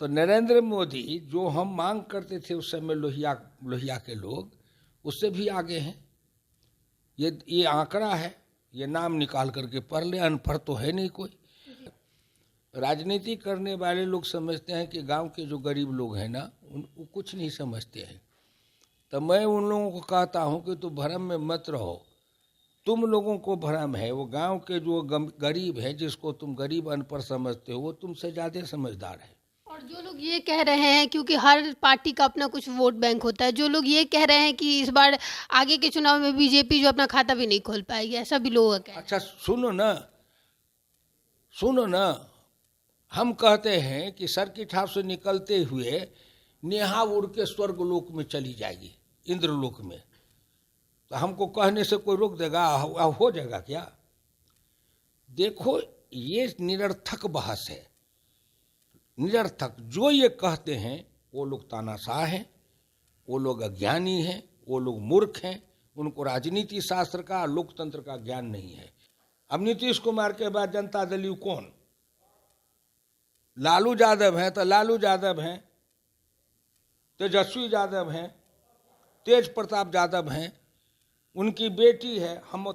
तो नरेंद्र मोदी जो हम मांग करते थे उस समय लोहिया के लोग, उससे भी आगे हैं। ये आंकड़ा है, ये नाम निकाल करके पढ़ ले, अनपढ़ तो है नहीं कोई। राजनीति करने वाले लोग समझते हैं कि गांव के जो गरीब लोग हैं ना, वो कुछ नहीं समझते हैं। तो मैं उन लोगों को कहता हूं कि तुम भ्रम में मत रहो, तुम लोगों को भ्रम है। वो गांव के जो गरीब है, जिसको तुम गरीब अनपढ़ समझते हो, वो तुमसे ज़्यादा समझदार है। और जो लोग ये कह रहे हैं, क्योंकि हर पार्टी का अपना कुछ वोट बैंक होता है, जो लोग ये कह रहे हैं कि इस बार आगे के चुनाव में बीजेपी जो अपना खाता भी नहीं खोल पाएगी, ऐसा भी लोग कह रहे हैं। अच्छा सुनो ना, हम कहते हैं कि सर्किट हाउस से निकलते हुए नेहा उड़ के स्वर्ग लोक में चली जाएगी, इंद्रलोक में। तो हमको कहने से कोई रोक देगा? हो जाएगा क्या? देखो, ये निरर्थक बहस है, निरर्थक। जो ये कहते हैं वो लोग तानाशाह हैं, वो लोग अज्ञानी हैं, वो लोग मूर्ख हैं। उनको राजनीति शास्त्र का, लोकतंत्र का ज्ञान नहीं है। अब नीतीश कुमार के बाद जनता दल कौन? लालू यादव हैं तो लालू यादव हैं, तेजस्वी यादव हैं, तेज प्रताप यादव हैं, उनकी बेटी है। हम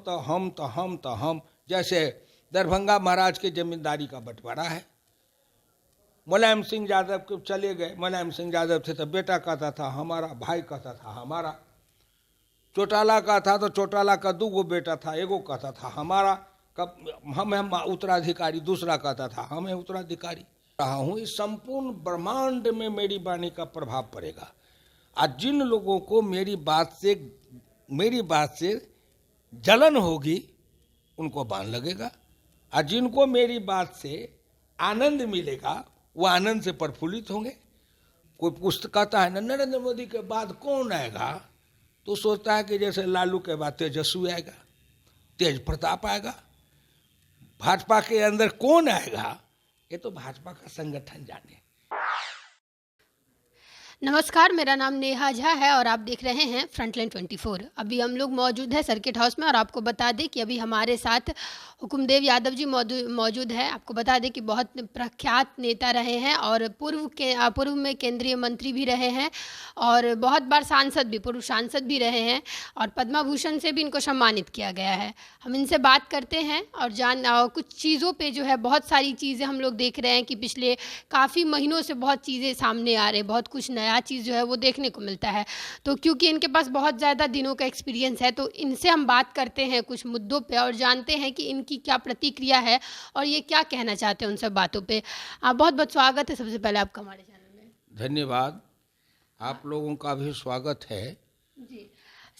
जैसे दरभंगा महाराज के जमींदारी का बंटवारा है। मुलायम सिंह यादव के चले गए, मुलायम सिंह यादव थे तो बेटा कहता था हमारा, भाई कहता था हमारा। चौटाला का था तो चौटाला का 2 बेटा था, एगो कहता था हमारा, हम उत्तराधिकारी, दूसरा कहता था हम हैं उत्तराधिकारी। रहा हूँ, इस संपूर्ण ब्रह्मांड में मेरी वाणी का प्रभाव पड़ेगा। आज जिन लोगों को मेरी बात से जलन होगी उनको बान लगेगा, और जिनको मेरी बात से आनंद मिलेगा वो आनंद से प्रफुल्लित होंगे। कोई पुस्तक कहता है ना नरेंद्र मोदी के बाद कौन आएगा, तो सोचता है कि जैसे लालू के बाद तेजस्वी आएगा, तेज प्रताप आएगा। भाजपा के अंदर कौन आएगा, ये तो भाजपा का संगठन जाने। नमस्कार, मेरा नाम नेहा झा है और आप देख रहे हैं फ्रंटलाइन 24। अभी हम लोग मौजूद है सर्किट हाउस में, और आपको बता दें कि अभी हमारे साथ हुकुमदेव यादव जी मौजूद है। आपको बता दें कि बहुत प्रख्यात नेता रहे हैं और पूर्व में केंद्रीय मंत्री भी रहे हैं, और बहुत बार पूर्व सांसद भी रहे हैं, और पद्म भूषण से भी इनको सम्मानित किया गया है। हम इनसे बात करते हैं और कुछ चीज़ों पे जो है, बहुत सारी चीज़ें हम लोग देख रहे हैं कि पिछले काफ़ी महीनों से बहुत चीज़ें सामने आ रही, बहुत कुछ नया चीज़ जो है वो देखने को मिलता है। तो क्योंकि इनके पास बहुत ज़्यादा दिनों का एक्सपीरियंस है, तो इनसे हम बात करते हैं कुछ मुद्दों पे और जानते हैं कि इनकी क्या प्रतिक्रिया है और ये क्या कहना चाहते हैं उन सब बातों पे। बहुत बहुत स्वागत है सबसे पहले आपका हमारे चैनल में। धन्यवाद, आप लोगों का भी स्वागत है जी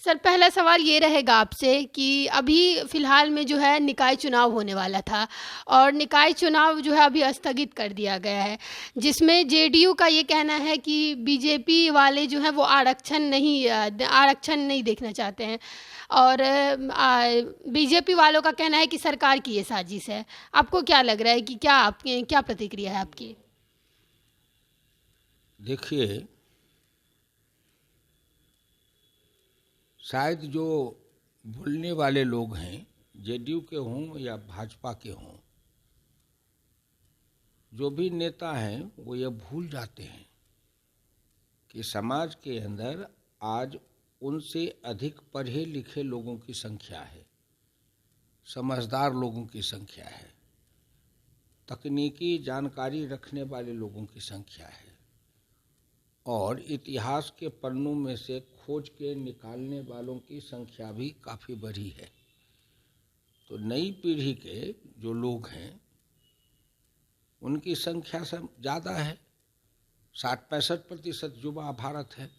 सर, पहला सवाल ये रहेगा आपसे कि अभी फ़िलहाल में जो है निकाय चुनाव होने वाला था, और निकाय चुनाव जो है अभी स्थगित कर दिया गया है, जिसमें जेडीयू का ये कहना है कि बीजेपी वाले जो हैं वो आरक्षण नहीं देखना चाहते हैं, और बीजेपी वालों का कहना है कि सरकार की ये साजिश है। आपको क्या लग रहा है कि क्या प्रतिक्रिया है आपकी? देखिए, शायद जो बोलने वाले लोग हैं, जेडीयू के हों या भाजपा के हों, जो भी नेता हैं वो ये भूल जाते हैं कि समाज के अंदर आज उनसे अधिक पढ़े लिखे लोगों की संख्या है, समझदार लोगों की संख्या है, तकनीकी जानकारी रखने वाले लोगों की संख्या है, और इतिहास के पन्नों में से खोज के निकालने वालों की संख्या भी काफ़ी बढ़ी है। तो नई पीढ़ी के जो लोग हैं उनकी संख्या से ज़्यादा है, 60-65% युवा भारत है।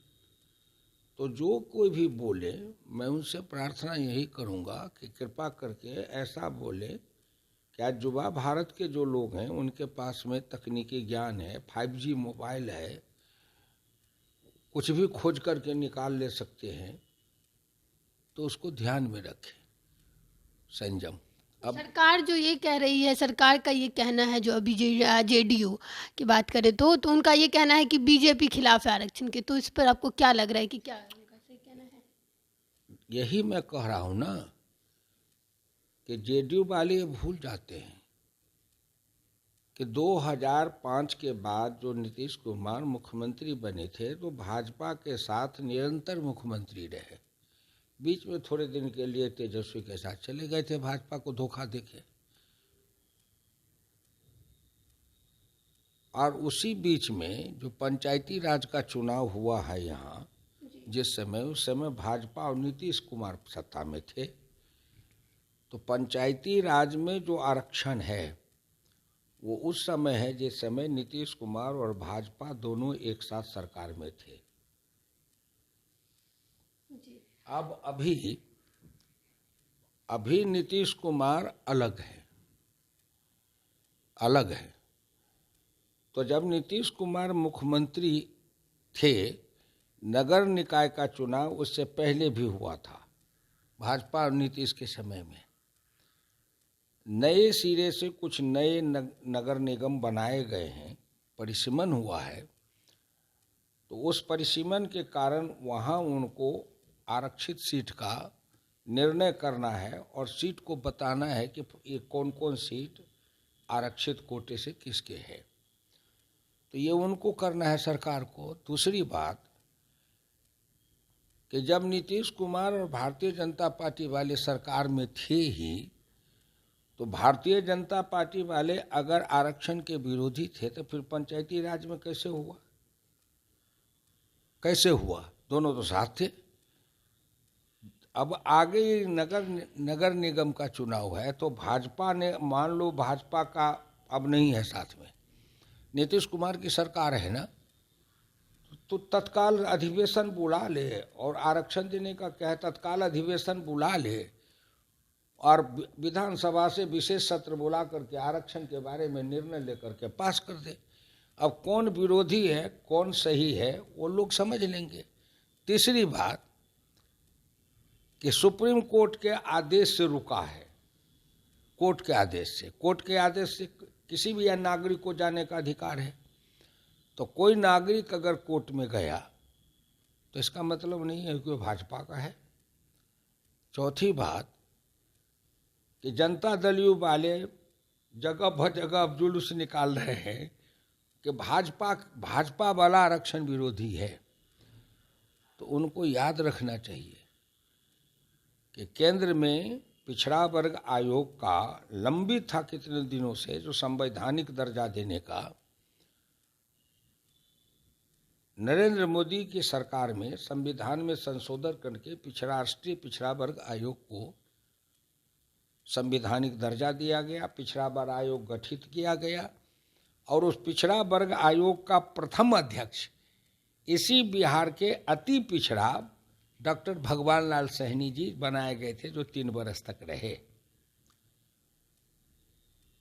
तो जो कोई भी बोले, मैं उनसे प्रार्थना यही करूँगा कि कृपा करके ऐसा बोले कि आज युवा भारत के जो लोग हैं उनके पास में तकनीकी ज्ञान है, 5G मोबाइल है, कुछ भी खोज करके निकाल ले सकते हैं, तो उसको ध्यान में रखें, संयम। अब सरकार जो ये कह रही है, सरकार का ये कहना है, जो अभी जेडीयू की बात करें तो उनका ये कहना है कि बीजेपी खिलाफ है आरक्षण के। तो इस पर आपको क्या लग रहा है कि क्या उनका सही कहना है? यही मैं कह रहा हूँ ना कि जेडीयू वाले भूल जाते हैं कि 2005 के बाद जो नीतीश कुमार मुख्यमंत्री बने थे तो भाजपा के साथ निरंतर मुख्यमंत्री रहे। बीच में थोड़े दिन के लिए तेजस्वी के साथ चले गए थे भाजपा को धोखा देके, और उसी बीच में जो पंचायती राज का चुनाव हुआ है यहाँ जिस समय, उस समय भाजपा और नीतीश कुमार सत्ता में थे। तो पंचायती राज में जो आरक्षण है वो उस समय है जिस समय नीतीश कुमार और भाजपा दोनों एक साथ सरकार में थे। अब अभी नीतीश कुमार अलग है। तो जब नीतीश कुमार मुख्यमंत्री थे, नगर निकाय का चुनाव उससे पहले भी हुआ था भाजपा और नीतीश के समय में। नए सिरे से कुछ नए नगर निगम बनाए गए हैं, परिसीमन हुआ है। तो उस परिसीमन के कारण वहाँ उनको आरक्षित सीट का निर्णय करना है और सीट को बताना है कि ये कौन कौन सीट आरक्षित कोटे से किसके है। तो ये उनको करना है सरकार को। दूसरी बात कि जब नीतीश कुमार और भारतीय जनता पार्टी वाले सरकार में थे ही, तो भारतीय जनता पार्टी वाले अगर आरक्षण के विरोधी थे तो फिर पंचायती राज में कैसे हुआ? दोनों तो साथ थे। अब आगे नगर निगम का चुनाव है तो भाजपा ने, मान लो भाजपा का अब नहीं है साथ में, नीतीश कुमार की सरकार है ना, तो तत्काल अधिवेशन बुला ले, और आरक्षण देने का क्या है, तत्काल अधिवेशन बुला ले और विधानसभा से विशेष सत्र बुला करके आरक्षण के बारे में निर्णय लेकर के पास कर दे। अब कौन विरोधी है कौन सही है वो लोग समझ लेंगे। तीसरी बात कि सुप्रीम कोर्ट के आदेश से रुका है, कोर्ट के आदेश से किसी भी नागरिक को जाने का अधिकार है। तो कोई नागरिक अगर कोर्ट में गया तो इसका मतलब नहीं है कि वो भाजपा का है। चौथी बात कि जनता दल वाले जगह अब जुलूस निकाल रहे हैं कि भाजपा वाला आरक्षण विरोधी है। तो उनको याद रखना चाहिए कि केंद्र में पिछड़ा वर्ग आयोग का लंबित था कितने दिनों से जो संवैधानिक दर्जा देने का, नरेंद्र मोदी की सरकार में संविधान में संशोधन करके राष्ट्रीय पिछड़ा वर्ग आयोग को संवैधानिक दर्जा दिया गया, पिछड़ा वर्ग आयोग गठित किया गया, और उस पिछड़ा वर्ग आयोग का प्रथम अध्यक्ष इसी बिहार के अति पिछड़ा डॉक्टर भगवान लाल सहनी जी बनाए गए थे, जो 3 वर्ष तक रहे।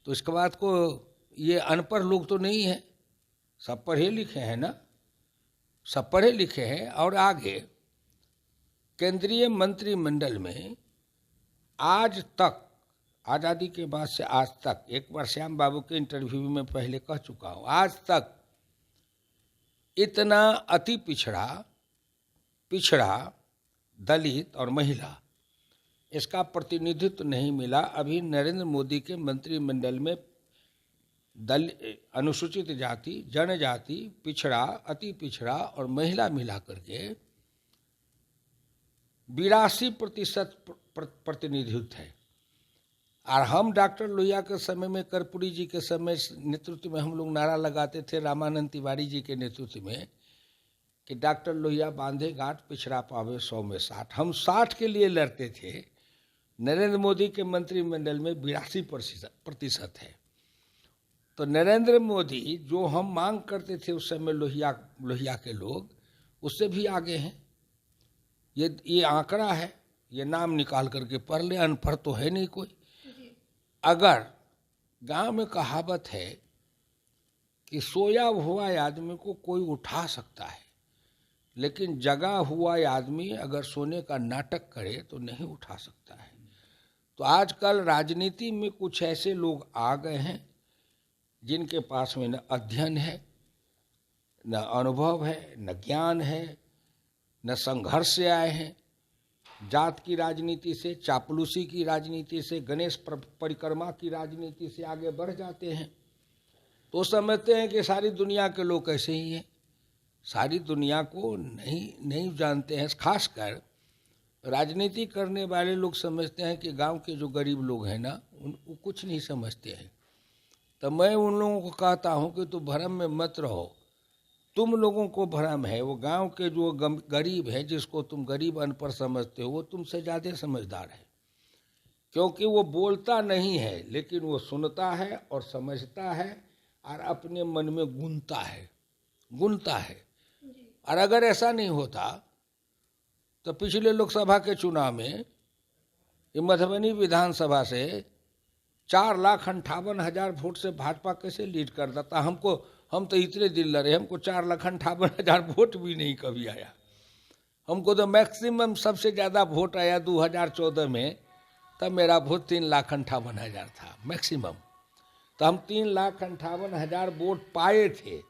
तो इसके बाद को ये अनपढ़ लोग तो नहीं है, सब पढ़े लिखे हैं ना, सब पढ़े लिखे हैं। और आगे केंद्रीय मंत्रिमंडल में आज तक, आज़ादी के बाद से आज तक, एक बार श्याम बाबू के इंटरव्यू में पहले कह चुका हूँ, आज तक इतना अति पिछड़ा दलित और महिला इसका प्रतिनिधित्व नहीं मिला। अभी नरेंद्र मोदी के मंत्रिमंडल में अनुसूचित जाति, जनजाति, पिछड़ा, अति पिछड़ा और महिला मिला करके 82% प्रतिनिधित्व है। और हम डॉक्टर लोहिया के समय में, कर्पूरी जी के समय नेतृत्व में हम लोग नारा लगाते थे, रामानंद तिवारी जी के नेतृत्व में, कि डॉक्टर लोहिया बांधे गांठ पिछड़ा पावे 100 में 60। हम 60 के लिए लड़ते थे। नरेंद्र मोदी के मंत्रिमंडल में 82% है। तो नरेंद्र मोदी जो हम मांग करते थे उस समय लोहिया के लोग, उससे भी आगे हैं। ये आंकड़ा है, ये नाम निकाल करके पढ़ ले, अनपढ़ तो है नहीं कोई। अगर गांव में कहावत है कि सोया हुआ आदमी को कोई उठा सकता है, लेकिन जगा हुआ आदमी अगर सोने का नाटक करे तो नहीं उठा सकता है। तो आजकल राजनीति में कुछ ऐसे लोग आ गए हैं जिनके पास में न अध्ययन है, न अनुभव है, न ज्ञान है, न संघर्ष से आए हैं। जात की राजनीति से, चापलूसी की राजनीति से, गणेश परिक्रमा की राजनीति से आगे बढ़ जाते हैं। तो समझते हैं कि सारी दुनिया के लोग ऐसे ही हैं। सारी दुनिया को नहीं जानते हैं। खासकर राजनीति करने वाले लोग समझते हैं कि गांव के जो गरीब लोग हैं ना, वो कुछ नहीं समझते हैं। तो मैं उन लोगों को कहता हूं कि तुम भ्रम में मत रहो। तुम लोगों को भ्रम है, वो गांव के जो गरीब है, जिसको तुम गरीब अनपढ़ समझते हो, वो तुमसे ज़्यादा समझदार है। क्योंकि वो बोलता नहीं है, लेकिन वो सुनता है और समझता है और अपने मन में गुनता है। और अगर ऐसा नहीं होता तो पिछले लोकसभा के चुनाव में ये मधुबनी विधानसभा से 4,58,000 वोट से भाजपा कैसे लीड कर देता। हम तो इतने दिन लड़े, हमको 4,58,000 वोट भी नहीं कभी आया। हमको तो मैक्सिमम सबसे ज़्यादा वोट आया 2014 में, तब मेरा वोट 3,58,000 था मैक्सिमम। तो हम 3,58,000 वोट पाए थे।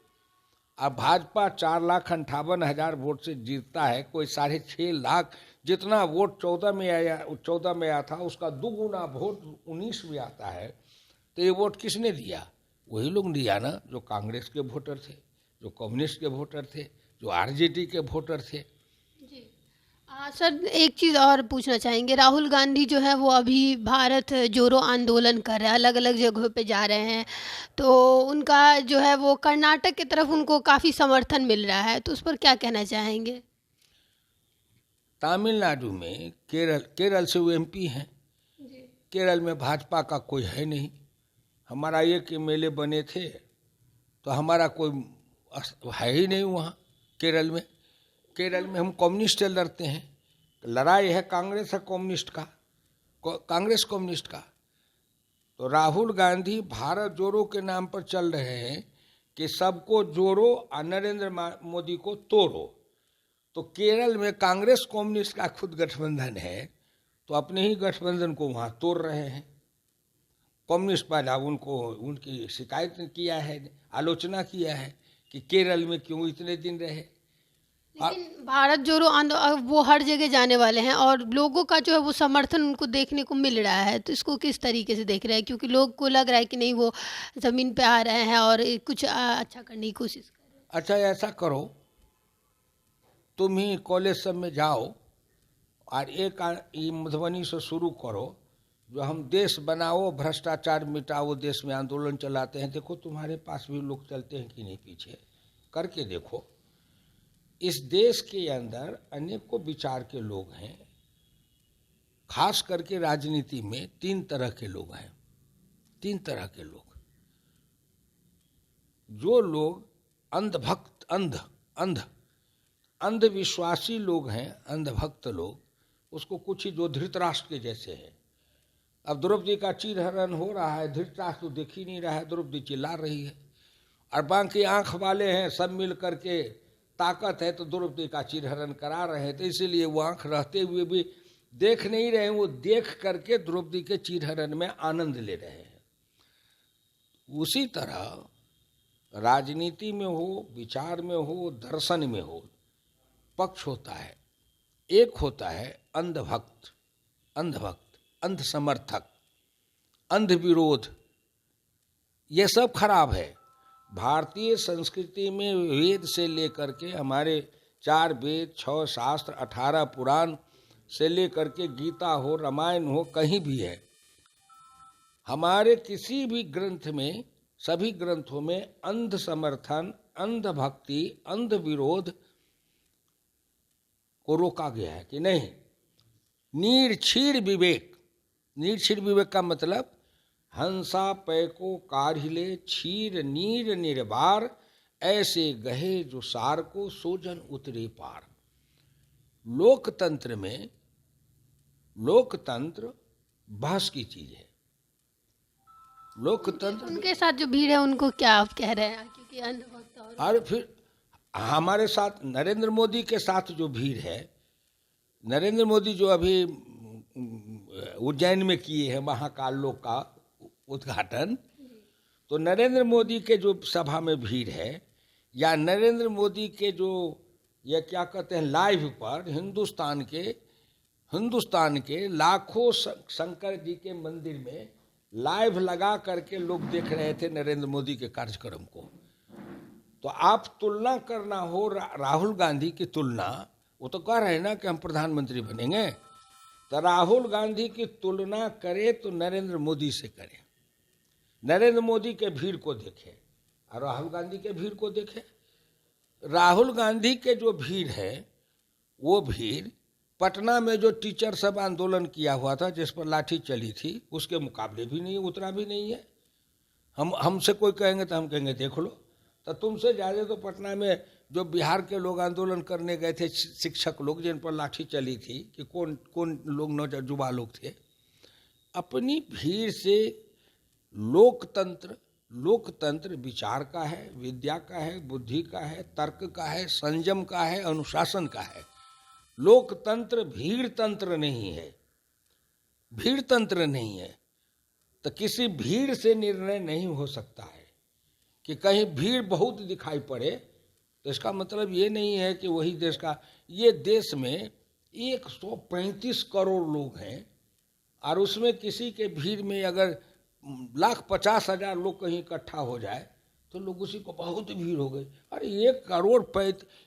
अब भाजपा 4,58,000 वोट से जीतता है। कोई 6.5 लाख जितना वोट 14 में आया था, उसका दुगुना वोट 19 में आता है। तो ये वोट किसने दिया? वही लोग दिया ना जो कांग्रेस के वोटर थे, जो कम्युनिस्ट के वोटर थे, जो आरजेडी के वोटर थे। सर, एक चीज़ और पूछना चाहेंगे। राहुल गांधी जो है वो अभी भारत जोड़ो आंदोलन कर रहे हैं, अलग अलग जगहों पे जा रहे हैं, तो उनका जो है वो कर्नाटक की तरफ उनको काफ़ी समर्थन मिल रहा है, तो उस पर क्या कहना चाहेंगे? तमिलनाडु में केरल से वो एमपी हैं। केरल में भाजपा का कोई है नहीं। हमारा एक एमएलए बने थे, तो हमारा कोई है ही नहीं वहाँ केरल में। केरल में हम कम्युनिस्ट से लड़ते हैं। लड़ाई है कांग्रेस और कम्युनिस्ट का, कांग्रेस कम्युनिस्ट का। तो राहुल गांधी भारत जोड़ो के नाम पर चल रहे हैं कि सबको जोड़ो और नरेंद्र मोदी को तोड़ो। तो केरल में कांग्रेस कम्युनिस्ट का खुद गठबंधन है, तो अपने ही गठबंधन को वहाँ तोड़ रहे हैं। कम्युनिस्ट वाला उनकी शिकायत किया है, आलोचना किया है कि केरल में क्यों इतने दिन रहे। लेकिन भारत जोड़ो आंदोलन वो हर जगह जाने वाले हैं और लोगों का जो है वो समर्थन उनको देखने को मिल रहा है, तो इसको किस तरीके से देख रहे हैं? क्योंकि लोग को लग रहा है कि नहीं, वो ज़मीन पे आ रहे हैं और कुछ अच्छा करने की कोशिश कर रहे हैं। अच्छा, ऐसा करो, तुम ही कॉलेज सब में जाओ और एक मधुबनी से शुरू करो, जो हम देश बनाओ भ्रष्टाचार मिटाओ देश में आंदोलन चलाते हैं। देखो तुम्हारे पास भी लोग चलते हैं कि नहीं, पीछे करके देखो। इस देश के अंदर अनेकों विचार के लोग हैं। खास करके राजनीति में 3 तरह के लोग हैं। 3 तरह के लोग। जो लोग अंधभक्त अंधविश्वासी लोग हैं, अंधभक्त लोग, उसको कुछ ही जो धृतराष्ट्र के जैसे हैं। अब द्रौपदी का चीरहरण हो रहा है, धृतराष्ट्र तो देख ही नहीं रहा है, द्रौपदी चिल्ला रही है। और बाकी आंख वाले हैं, सब मिल करके ताकत है तो द्रौपदी का चीरहरण करा रहे हैं। तो इसीलिए वो आंख रहते हुए भी देख नहीं रहे हैं, वो देख करके द्रौपदी के चीरहरण में आनंद ले रहे हैं। उसी तरह राजनीति में हो, विचार में हो, दर्शन में हो, पक्ष होता है। एक होता है अंधभक्त, अंध समर्थक, अंध विरोध। ये सब खराब है। भारतीय संस्कृति में वेद से लेकर के हमारे 4 वेद, 6 शास्त्र, 18 पुराण से लेकर के गीता हो, रामायण हो, कहीं भी है, हमारे किसी भी ग्रंथ में, सभी ग्रंथों में अंध समर्थन, अंध भक्ति, अंध विरोध को रोका गया है कि नहीं। निर्छीर विवेक, निर्छीर विवेक का मतलब हंसा पैको काढ़िले क्षीर नीर निर्वार, ऐसे गहे जो सार को सोजन उतरे पार। लोकतंत्र में, लोकतंत्र बहस की चीज है। लोकतंत्र उनके साथ जो भीड़ है उनको क्या आप कह रहे हैं? क्योंकि अंधभक्त और फिर हमारे साथ नरेंद्र मोदी के साथ जो भीड़ है, नरेंद्र मोदी जो अभी उज्जैन में किए हैं महाकाल लोक का उद्घाटन, तो नरेंद्र मोदी के जो सभा में भीड़ है, या नरेंद्र मोदी के जो ये क्या कहते हैं लाइव पर हिंदुस्तान के लाखों शंकर जी के मंदिर में लाइव लगा करके लोग देख रहे थे नरेंद्र मोदी के कार्यक्रम को। तो आप तुलना करना हो राहुल गांधी की तुलना, वो तो कह रहे हैं ना कि हम प्रधानमंत्री बनेंगे, तो राहुल गांधी की तुलना करे तो नरेंद्र मोदी से करें। नरेंद्र मोदी के भीड़ को देखे और राहुल गांधी के भीड़ को देखे। राहुल गांधी के जो भीड़ है वो भीड़ पटना में जो टीचर सब आंदोलन किया हुआ था, जिस पर लाठी चली थी, उसके मुकाबले भी नहीं, उतना भी नहीं है। हमसे कोई कहेंगे तो हम कहेंगे देख लो। तो तुमसे ज़्यादा तो पटना में जो बिहार के लोग आंदोलन करने गए थे, शिक्षक लोग, जिन पर लाठी चली थी, कि कौन कौन लोग नौजुवा लोग थे। अपनी भीड़ से लोकतंत्र विचार का है, विद्या का है, बुद्धि का है, तर्क का है, संयम का है, अनुशासन का है। लोकतंत्र भीड़ तंत्र नहीं है, भीड़ तंत्र नहीं है। तो किसी भीड़ से निर्णय नहीं हो सकता है कि कहीं भीड़ बहुत दिखाई पड़े तो इसका मतलब ये नहीं है कि वही देश का। ये देश में 135 करोड़ लोग हैं और उसमें किसी के भीड़ में अगर 1,50,000 लोग कहीं इकट्ठा हो जाए तो लोग उसी को बहुत भीड़ हो गई। अरे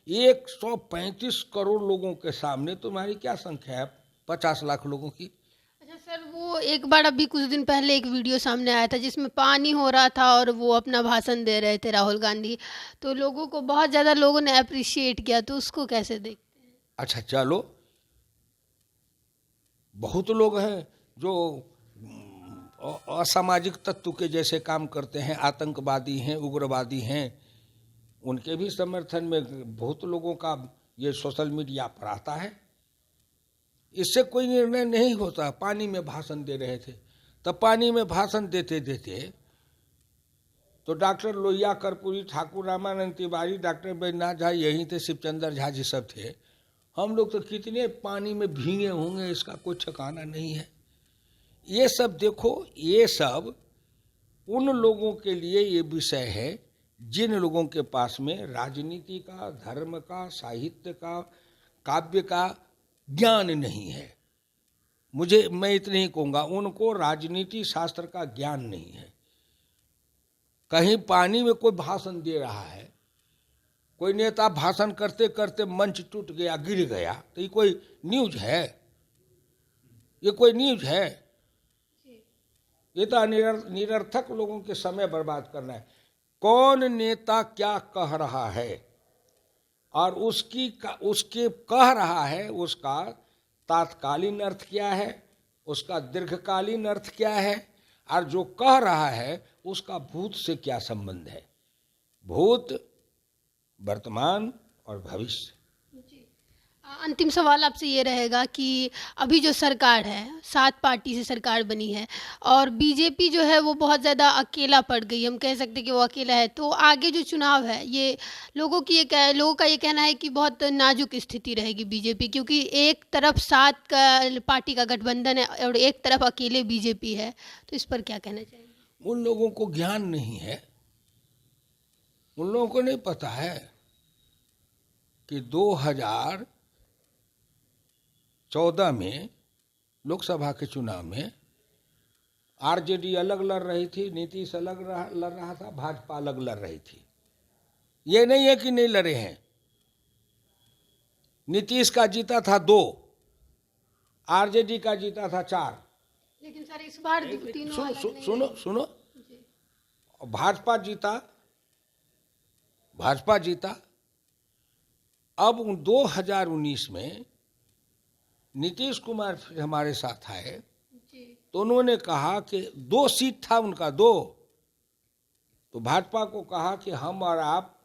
135 करोड़ लोगों के सामने तुम्हारी क्या संख्या है 50 लाख लोगों की। अच्छा सर, वो एक बार अभी कुछ दिन पहले एक वीडियो सामने आया था जिसमें पानी हो रहा था और वो अपना भाषण दे रहे थे राहुल गांधी, तो लोगों को बहुत ज़्यादा लोगों ने अप्रिशिएट किया, तो उसको कैसे देखते हैं? अच्छा चलो, बहुत लोग हैं जो असामाजिक तत्व के जैसे काम करते हैं, आतंकवादी हैं, उग्रवादी हैं, उनके भी समर्थन में बहुत लोगों का ये सोशल मीडिया पर आता है। इससे कोई निर्णय नहीं होता। पानी में भाषण दे रहे थे, तब पानी में भाषण देते देते तो डॉक्टर लोहिया कर्पूरी, ठाकुर रामानंद तिवारी, डॉक्टर बैजनाथ झा यहीं थे, शिवचंद्र झा जी सब थे। हम लोग तो कितने पानी में भीगे होंगे, इसका कोई ठिकाना नहीं है। ये सब देखो, ये सब उन लोगों के लिए ये विषय है जिन लोगों के पास में राजनीति का, धर्म का, साहित्य का, काव्य का ज्ञान नहीं है। मैं इतना ही कहूँगा, उनको राजनीति शास्त्र का ज्ञान नहीं है। कहीं पानी में कोई भाषण दे रहा है, कोई नेता भाषण करते करते मंच टूट गया, गिर गया, तो ये कोई न्यूज है? ये कोई न्यूज है? ये तो निरर्थक लोगों के समय बर्बाद करना है। कौन नेता क्या कह रहा है और उसके कह रहा है, उसका तात्कालीन अर्थ क्या है, उसका दीर्घकालीन अर्थ क्या है, और जो कह रहा है उसका भूत से क्या संबंध है। भूत, वर्तमान और भविष्य। अंतिम सवाल आपसे ये रहेगा कि अभी जो सरकार है, 7 पार्टी से सरकार बनी है और बीजेपी जो है वो बहुत ज़्यादा अकेला पड़ गई, हम कह सकते हैं कि वो अकेला है, तो आगे जो चुनाव है ये लोगों का ये कहना है कि बहुत नाजुक स्थिति रहेगी बीजेपी, क्योंकि एक तरफ 7 पार्टी का गठबंधन है और एक तरफ अकेले बीजेपी है। तो इस पर क्या कहना चाहिए? उन लोगों को ज्ञान नहीं है, उन लोगों को नहीं पता है कि 2014 में लोकसभा के चुनाव में आरजेडी अलग लड़ रही थी, नीतीश अलग लड़ रहा था, भाजपा अलग लड़ रही थी। ये नहीं है कि नहीं लड़े हैं। नीतीश का जीता था 2, आरजेडी का जीता था 4। लेकिन सर इस बार तीनों सुनो, भाजपा जीता। अब 2019 में नीतीश कुमार फिर हमारे साथ आए, तो उन्होंने कहा कि 2 सीट था उनका, 2, तो भाजपा को कहा कि हम और आप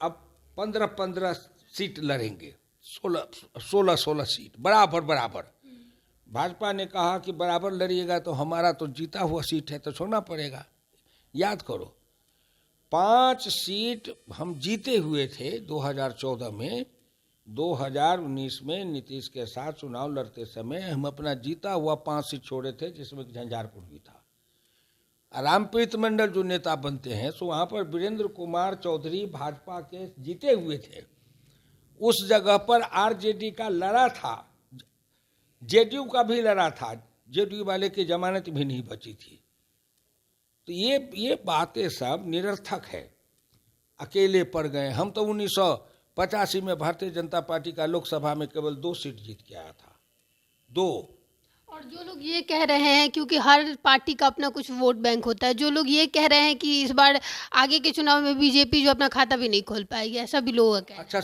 अब 15-15 सीट लड़ेंगे, 16 सीट बराबर। भाजपा ने कहा कि बराबर लड़िएगा तो हमारा तो जीता हुआ सीट है तो छोड़ना पड़ेगा। याद करो, 5 सीट हम जीते हुए थे 2014 में। 2019 में नीतीश के साथ चुनाव लड़ते समय हम अपना जीता हुआ 5 सीट छोड़े थे, जिसमें झंझारपुर भी था। रामप्रीत मंडल जो नेता बनते हैं, सो वहाँ पर वीरेंद्र कुमार चौधरी भाजपा के जीते हुए थे। उस जगह पर आरजेडी का लड़ा था, जेडीयू का भी लड़ा था, जेडीयू वाले की जमानत भी नहीं बची थी। तो ये बातें सब निरर्थक है, अकेले पड़ गए। हम तो 1985 में भारतीय जनता पार्टी का लोकसभा में केवल 2 सीट जीत के आया था, 2। और जो लोग ये कह रहे हैं, क्योंकि हर पार्टी का अपना कुछ वोट बैंक होता है, जो लोग ये कह रहे हैं कि इस बार आगे के चुनाव में बीजेपी जो अपना खाता भी नहीं खोल पाएगी, ऐसा भी लोग कहते हैं। अच्छा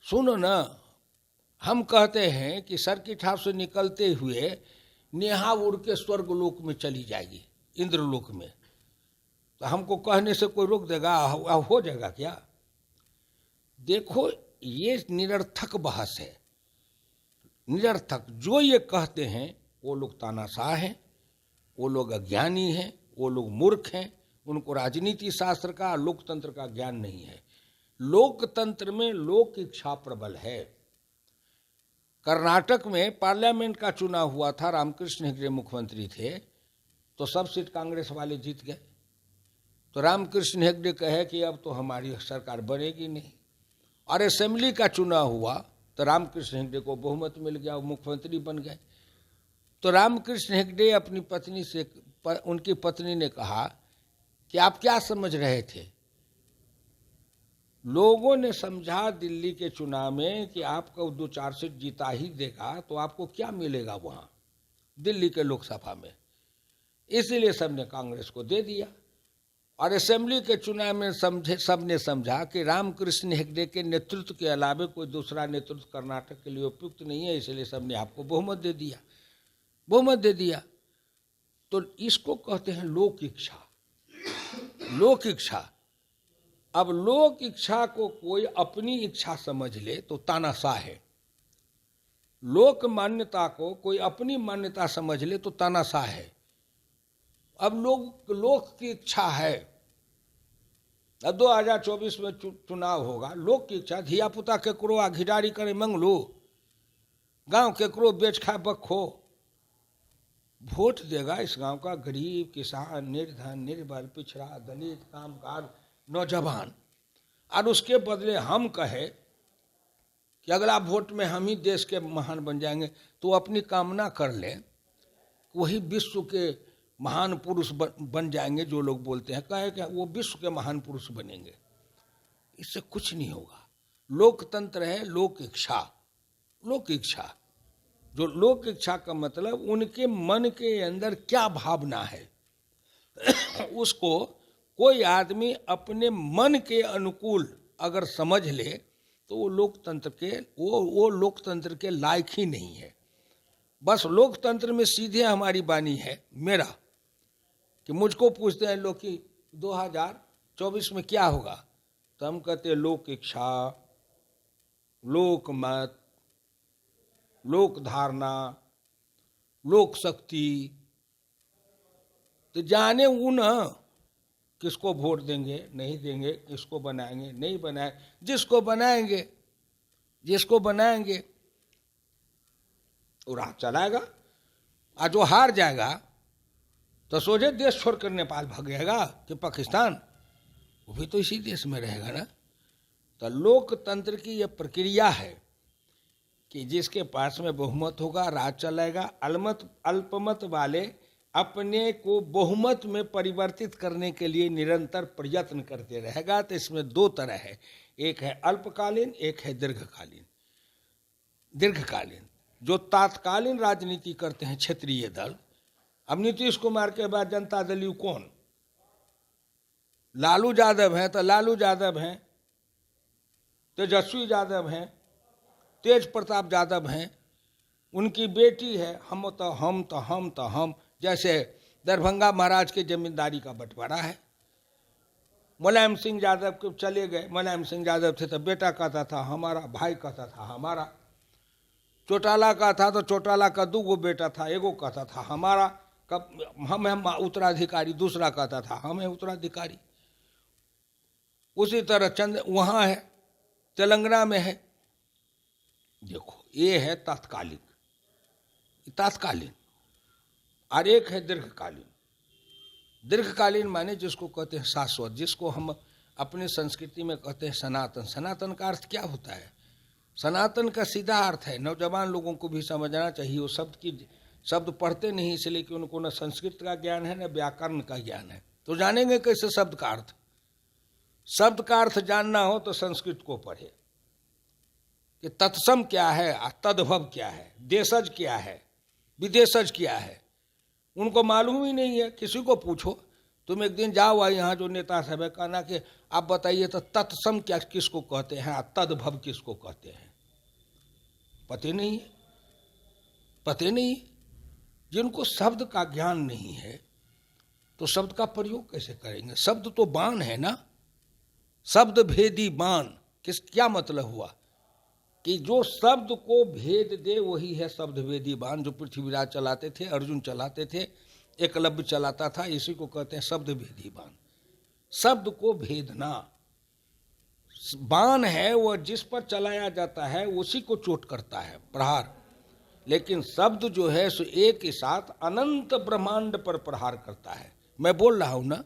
सुनो ना, हम कहते हैं कि सर्किट हाउस से निकलते हुए नेहा उड़ के स्वर्गलोक में चली जाएगी, इंद्रलोक में, तो हमको कहने से कोई रोक देगा? हो जाएगा क्या? देखो, ये निरर्थक बहस है, निरर्थक। जो ये कहते हैं वो लोग तानाशाह हैं, वो लोग अज्ञानी हैं, वो लोग मूर्ख हैं, उनको राजनीति शास्त्र का, लोकतंत्र का ज्ञान नहीं है। लोकतंत्र में लोक इच्छा प्रबल है। कर्नाटक में पार्लियामेंट का चुनाव हुआ था, रामकृष्ण हेगड़े मुख्यमंत्री थे, तो सब सीट कांग्रेस वाले जीत गए। तो रामकृष्ण हेगड़े कहे कि अब तो हमारी सरकार बनेगी नहीं। और असेंबली का चुनाव हुआ तो रामकृष्ण हेगड़े को बहुमत मिल गया, वो मुख्यमंत्री बन गए। तो रामकृष्ण हेगड़े अपनी पत्नी से, उनकी पत्नी ने कहा कि आप क्या समझ रहे थे? लोगों ने समझा दिल्ली के चुनाव में कि आपको 2-4 सीट जीता ही देगा, तो आपको क्या मिलेगा वहाँ दिल्ली के लोकसभा में, इसीलिए सबने कांग्रेस को दे दिया। और असेंबली के चुनाव में सबने समझा कि रामकृष्ण हेगड़े के नेतृत्व के अलावा कोई दूसरा नेतृत्व कर्नाटक के लिए उपयुक्त नहीं है, इसलिए सबने आपको बहुमत दे दिया। तो इसको कहते हैं लोक इच्छा। अब लोक इच्छा को कोई अपनी इच्छा समझ ले तो तानाशाह है, लोक मान्यता को कोई अपनी मान्यता समझ ले तो तानाशाह है। अब लोक की इच्छा है, अब 2024 में चुनाव होगा, लोक की इच्छा, धिया पुता केकरो आघिडारी करे मंगलू, गांव केकरो बेच खा बखो, वोट देगा इस गांव का गरीब, किसान, निर्धन, निर्बल, पिछड़ा, दलित, कामगार, नौजवान, और उसके बदले हम कहे कि अगला वोट में हम ही देश के महान बन जाएंगे, तो अपनी कामना कर ले, वही विश्व के महान पुरुष बन जाएंगे। जो लोग बोलते हैं, कहे कि वो विश्व के महान पुरुष बनेंगे, इससे कुछ नहीं होगा। लोकतंत्र है लोक इच्छा। जो लोक इच्छा का मतलब उनके मन के अंदर क्या भावना है उसको कोई आदमी अपने मन के अनुकूल अगर समझ ले तो वो लोकतंत्र के लायक ही नहीं है। बस लोकतंत्र में सीधे हमारी वाणी है, मेरा, कि मुझको पूछते हैं लोग कि 2024 में क्या होगा, तो हम कहते हैं लोक इच्छा, लोकमत, लोक धारणा, लोक शक्ति। तो जाने उन किसको वोट देंगे, नहीं देंगे, किसको बनाएंगे, नहीं बनाए, जिसको बनाएंगे वो राह चलाएगा। और जो हार जाएगा तो सोचे देश छोड़कर नेपाल भाग जाएगा कि पाकिस्तान, वो भी तो इसी देश में रहेगा ना। तो लोकतंत्र की यह प्रक्रिया है कि जिसके पास में बहुमत होगा राज चलाएगा। अल्पमत वाले अपने को बहुमत में परिवर्तित करने के लिए निरंतर प्रयत्न करते रहेगा। तो इसमें 2 तरह है, एक है अल्पकालीन, एक है दीर्घकालीन। जो तात्कालीन राजनीति करते हैं क्षेत्रीय दल, अब नीतीश कुमार के बाद जनता दल यू कौन, लालू यादव हैं तो लालू यादव हैं, तेजस्वी यादव हैं, तेज प्रताप यादव हैं, उनकी बेटी है, हम, जैसे दरभंगा महाराज के जमींदारी का बंटवारा है। मुलायम सिंह यादव को चले गए, मुलायम सिंह यादव थे तो बेटा कहता था हमारा, भाई कहता था हमारा। चौटाला का था तो चौटाला का 2 बेटा था, एगो कहता था हमारा, हम हैं उत्तराधिकारी, दूसरा कहता था हम हैं उत्तराधिकारी। उसी तरह चंद वहाँ है, तेलंगाना में है। देखो, ये है तात्कालिक, और एक है दीर्घकालीन माने जिसको कहते हैं शाश्वत, जिसको हम अपनी संस्कृति में कहते हैं सनातन। सनातन का अर्थ क्या होता है? सनातन का सीधा अर्थ है, नौजवान लोगों को भी समझना चाहिए, वो शब्द की शब्द पढ़ते नहीं इसलिए कि उनको न संस्कृत का ज्ञान है न व्याकरण का ज्ञान है। तो जानेंगे कैसे शब्द का अर्थ? शब्द का अर्थ जानना हो तो संस्कृत को पढ़े कि तत्सम क्या है, तद्भव क्या है, देशज क्या है, विदेशज क्या है, उनको मालूम ही नहीं है। किसी को पूछो, तुम एक दिन जाओ यहाँ जो नेता साहब है, कहना कि आप बताइए तो तत्सम क्या किसको कहते हैं, तद्भव किसको कहते हैं, पते नहीं है, पते नहीं। जिनको शब्द का ज्ञान नहीं है तो शब्द का प्रयोग कैसे करेंगे? शब्द तो बाण है ना, शब्द भेदी बाण। क्या मतलब हुआ कि जो शब्द को भेद दे वही है शब्द भेदी बाण। जो पृथ्वीराज चलाते थे, अर्जुन चलाते थे, एकलव्य चलाता था, इसी को कहते हैं शब्द भेदी बाण। शब्द को भेदना। बाण है वह जिस पर चलाया जाता है उसी को चोट करता है, प्रहार। लेकिन शब्द जो है सो एक के साथ अनंत ब्रह्मांड पर प्रहार करता है। मैं बोल रहा हूं ना,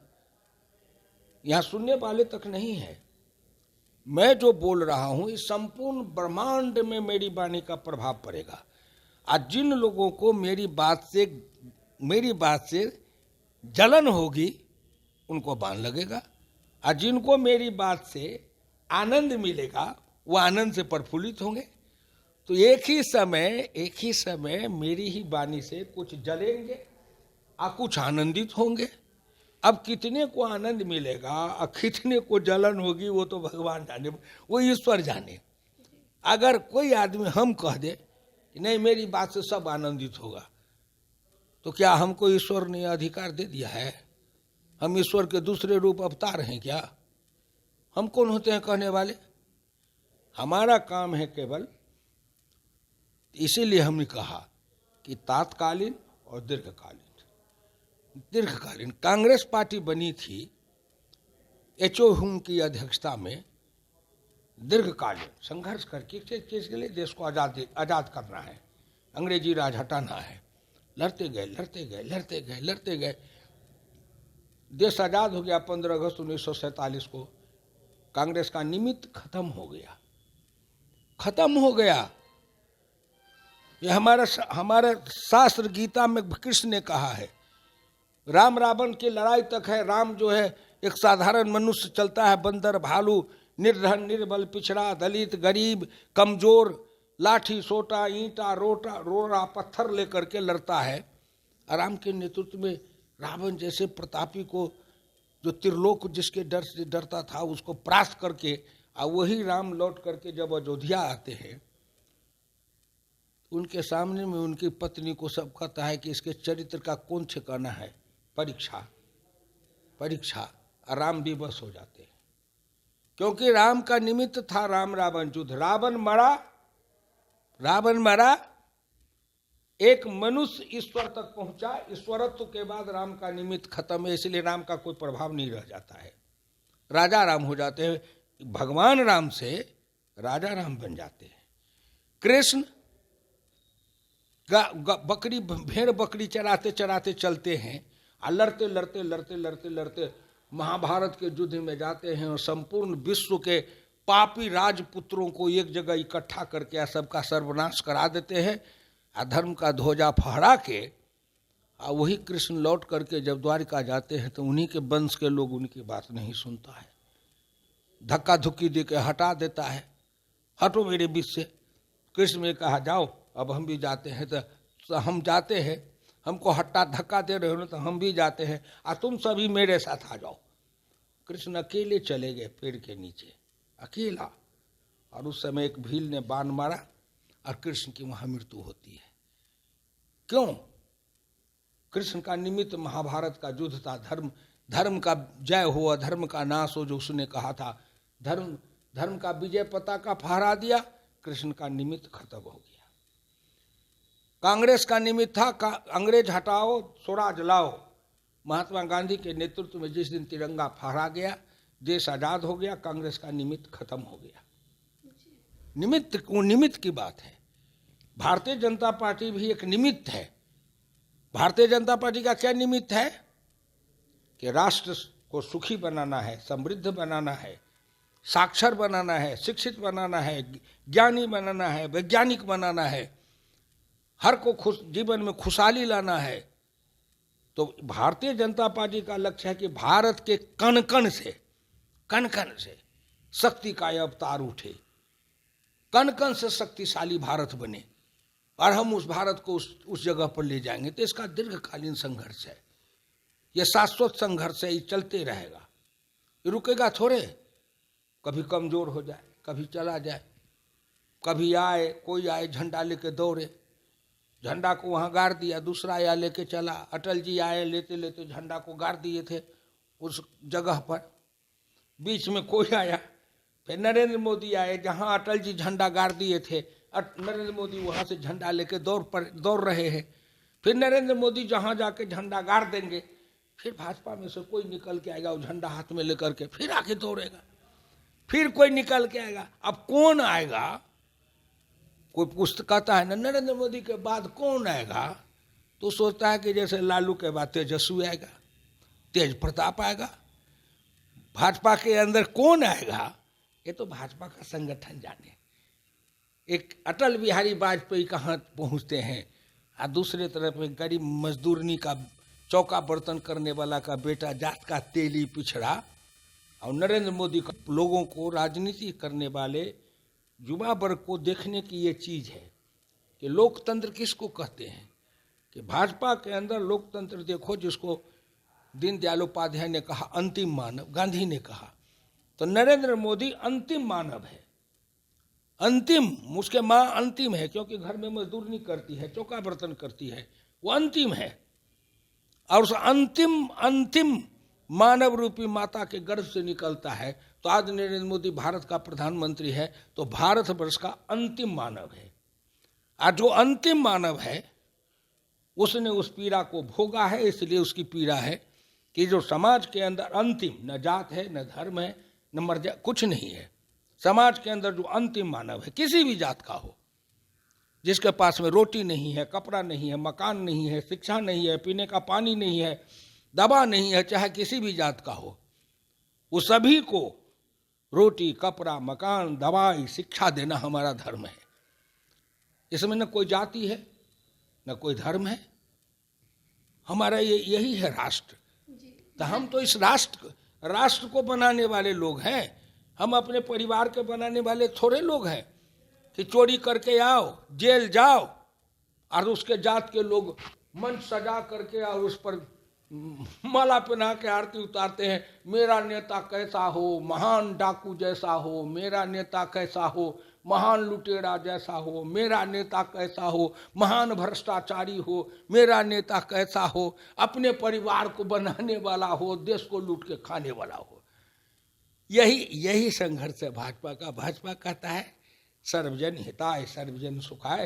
यहां सुनने वाले तक नहीं है। मैं जो बोल रहा हूं इस संपूर्ण ब्रह्मांड में मेरी वाणी का प्रभाव पड़ेगा। आज जिन लोगों को मेरी बात से जलन होगी उनको बाण लगेगा, और जिनको मेरी बात से आनंद मिलेगा वो आनंद से प्रफुल्लित होंगे। तो एक ही समय मेरी ही वाणी से कुछ जलेंगे और कुछ आनंदित होंगे। अब कितने को आनंद मिलेगा और कितने को जलन होगी वो तो भगवान जाने, वो ईश्वर जाने। अगर कोई आदमी हम कह दे कि नहीं मेरी बात से सब आनंदित होगा, तो क्या हमको ईश्वर ने अधिकार दे दिया है? हम ईश्वर के दूसरे रूप अवतार हैं क्या? हम कौन होते हैं कहने वाले? हमारा काम है केवल, इसीलिए हमने कहा कि तात्कालीन और दीर्घकालीन कांग्रेस पार्टी बनी थी एचओ हुम की अध्यक्षता में। दीर्घकालीन संघर्ष करके किस के लिए? देश को आजाद करना है, अंग्रेजी राज हटाना है। लड़ते गए। देश आजाद हो गया 15 अगस्त 1947 को। कांग्रेस का निमित्त खत्म हो गया। ये हमारे शास्त्र गीता में कृष्ण ने कहा है, राम रावण की लड़ाई तक है। राम जो है एक साधारण मनुष्य चलता है, बंदर, भालू, निर्धन, निर्बल, पिछड़ा, दलित, गरीब, कमजोर, लाठी, सोटा, ईंटा, रोड़ा, पत्थर लेकर के लड़ता है। राम के नेतृत्व में रावण जैसे प्रतापी को, जो त्रिलोक जिसके डर से डरता था, उसको परास्त करके, और वही राम लौट करके जब अयोध्या आते हैं, उनके सामने में उनकी पत्नी को सब कहता है कि इसके चरित्र का कौन ठिकाना है, परीक्षा। राम विवश हो जाते हैं, क्योंकि राम का निमित्त था राम रावण युद्ध। रावण मरा, एक मनुष्य ईश्वर तक पहुंचा। ईश्वरत्व के बाद राम का निमित्त खत्म है, इसलिए राम का कोई प्रभाव नहीं रह जाता है। राजा राम हो जाते हैं, भगवान राम से राजा राम बन जाते हैं। कृष्ण भेड़ बकरी चराते चलते हैं, और लड़ते महाभारत के युद्ध में जाते हैं, और संपूर्ण विश्व के पापी राजपुत्रों को एक जगह इकट्ठा करके सबका सर्वनाश करा देते हैं, और धर्म का ध्वजा फहरा के। और वही कृष्ण लौट करके जब द्वारिका जाते हैं तो उन्हीं के वंश के लोग उनकी बात नहीं सुनता है, धक्का धुक्की दे के हटा देता है, हटो मेरे बीच से। कृष्ण ने कहा जाओ, अब हम भी जाते हैं। तो हम जाते हैं, हमको हट्टा धक्का दे रहे हो तो हम भी जाते हैं, और तुम सभी मेरे साथ आ जाओ। कृष्ण अकेले चले गए पेड़ के नीचे, अकेला। और उस समय एक भील ने बाण मारा और कृष्ण की वहां मृत्यु होती है। क्यों? कृष्ण का निमित्त महाभारत का युद्ध था। धर्म का जय हो, अधर्म का नाश हो, जो उसने कहा था। धर्म का विजय पताका फहरा दिया, कृष्ण का निमित्त खत्म हो गया। कांग्रेस का निमित्त था अंग्रेज हटाओ, स्वराज लाओ। महात्मा गांधी के नेतृत्व में जिस दिन तिरंगा फहरा गया, देश आजाद हो गया, कांग्रेस का निमित्त खत्म हो गया। निमित्त की बात है। भारतीय जनता पार्टी भी एक निमित्त है। भारतीय जनता पार्टी का क्या निमित्त है? कि राष्ट्र को सुखी बनाना है, समृद्ध बनाना है, साक्षर बनाना है, शिक्षित बनाना है, ज्ञानी बनाना है, वैज्ञानिक बनाना है। हर को खुश जीवन में खुशहाली लाना है, तो भारतीय जनता पार्टी का लक्ष्य है कि भारत के कण कण से शक्ति का यह अवतार उठे, कण कण से शक्तिशाली भारत बने, और हम उस भारत को उस जगह पर ले जाएंगे। तो इसका दीर्घकालीन संघर्ष है, ये शाश्वत संघर्ष है, ये चलते रहेगा, ये रुकेगा थोड़े। कभी कमजोर हो जाए, कभी चला जाए, कभी आए, कोई आए झंडा लेके दौड़े, झंडा को वहाँ गाड़ दिया, दूसरा आया लेके चला। अटल जी आए, लेते लेते झंडा को गाड़ दिए थे उस जगह पर, बीच में कोई आया, फिर नरेंद्र मोदी आए, जहाँ अटल जी झंडा गाड़ दिए थे, नरेंद्र मोदी वहाँ से झंडा लेके दौड़ रहे हैं। फिर नरेंद्र मोदी जहाँ जाके झंडा गाड़ देंगे, फिर भाजपा में से कोई निकल के आएगा, वो झंडा हाथ में लेकर के फिर आके दौड़ेगा, फिर कोई निकल के आएगा। अब कौन आएगा? कोई पुस्तक कहता है ना, नरेंद्र मोदी के बाद कौन आएगा, तो सोचता है कि जैसे लालू के बाद तेजस्वी आएगा, तेज प्रताप आएगा। भाजपा के अंदर कौन आएगा, ये तो भाजपा का संगठन जाने। एक अटल बिहारी वाजपेयी कहाँ पहुँचते हैं, और दूसरे तरफ एक गरीब मजदूरनी का चौका बर्तन करने वाला का बेटा, जात का तेली पिछड़ा, और नरेंद्र मोदी का लोगों को राजनीति करने वाले युवा वर्ग को देखने की ये चीज़ है कि लोकतंत्र किसको कहते हैं, कि भाजपा के अंदर लोकतंत्र देखो, जिसको दीनदयाल उपाध्याय ने कहा अंतिम मानव, गांधी ने कहा, तो नरेंद्र मोदी अंतिम मानव है। अंतिम, उसके माँ अंतिम है, क्योंकि घर में मजदूरनी करती है, चौका बर्तन करती है, वो अंतिम है। और उस अंतिम मानव रूपी माता के गर्भ से निकलता है। तो आज नरेंद्र मोदी भारत का प्रधानमंत्री है, तो भारत वर्ष का अंतिम मानव है। और जो अंतिम मानव है, उसने उस पीड़ा को भोगा है, इसलिए उसकी पीड़ा है कि जो समाज के अंदर अंतिम, न जात है, न धर्म है, न मर्यादा, कुछ नहीं है, समाज के अंदर जो अंतिम मानव है, किसी भी जात का हो, जिसके पास में रोटी नहीं है, कपड़ा नहीं है, मकान नहीं है, शिक्षा नहीं है, पीने का पानी नहीं है, दवा नहीं है, चाहे किसी भी जात का हो, वो सभी को रोटी, कपड़ा, मकान, दवाई, शिक्षा देना हमारा धर्म है। इसमें न कोई जाति है, न कोई धर्म है, हमारा यही है राष्ट्र। तो हम तो इस राष्ट्र को बनाने वाले लोग हैं, हम अपने परिवार के बनाने वाले थोड़े लोग हैं कि चोरी करके आओ, जेल जाओ, और उसके जात के लोग मंच सजा करके और उस पर माला पहना के आरती उतारते हैं, मेरा नेता कैसा हो, महान डाकू जैसा हो, मेरा नेता कैसा हो, महान लुटेरा जैसा हो, मेरा नेता कैसा हो, महान भ्रष्टाचारी हो, मेरा नेता कैसा हो, अपने परिवार को बनाने वाला हो, देश को लूट के खाने वाला हो। यही संघर्ष है भाजपा का। भाजपा कहता है सर्वजन हिताय, सर्वजन सुखाय,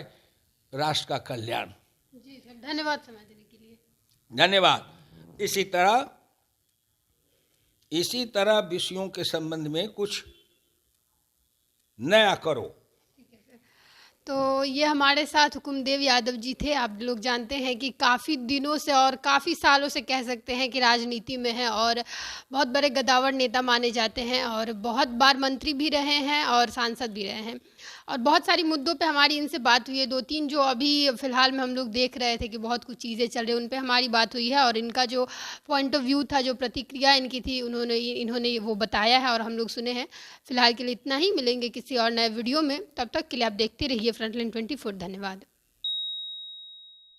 राष्ट्र का कल्याण। जी सर, धन्यवाद समय देने के लिए। धन्यवाद। इसी तरह विषयों के संबंध में कुछ नया करो। तो ये हमारे साथ हुकुमदेव यादव जी थे। आप लोग जानते हैं कि काफ़ी दिनों से और काफ़ी सालों से कह सकते हैं कि राजनीति में हैं और बहुत बड़े गदावर नेता माने जाते हैं और बहुत बार मंत्री भी रहे हैं और सांसद भी रहे हैं और बहुत सारी मुद्दों पे हमारी इनसे बात हुई है। 2-3 जो अभी फ़िलहाल में हम लोग देख रहे थे कि बहुत कुछ चीज़ें चल रही, उन पे हमारी बात हुई है और इनका जो पॉइंट ऑफ व्यू था, जो प्रतिक्रिया इनकी थी, इन्होंने वो बताया है और हम लोग सुने हैं। फ़िलहाल के लिए इतना ही, मिलेंगे किसी और नए वीडियो में, तब तक के लिए आप देखते रहिए फ्रंटलाइन 24। धन्यवाद।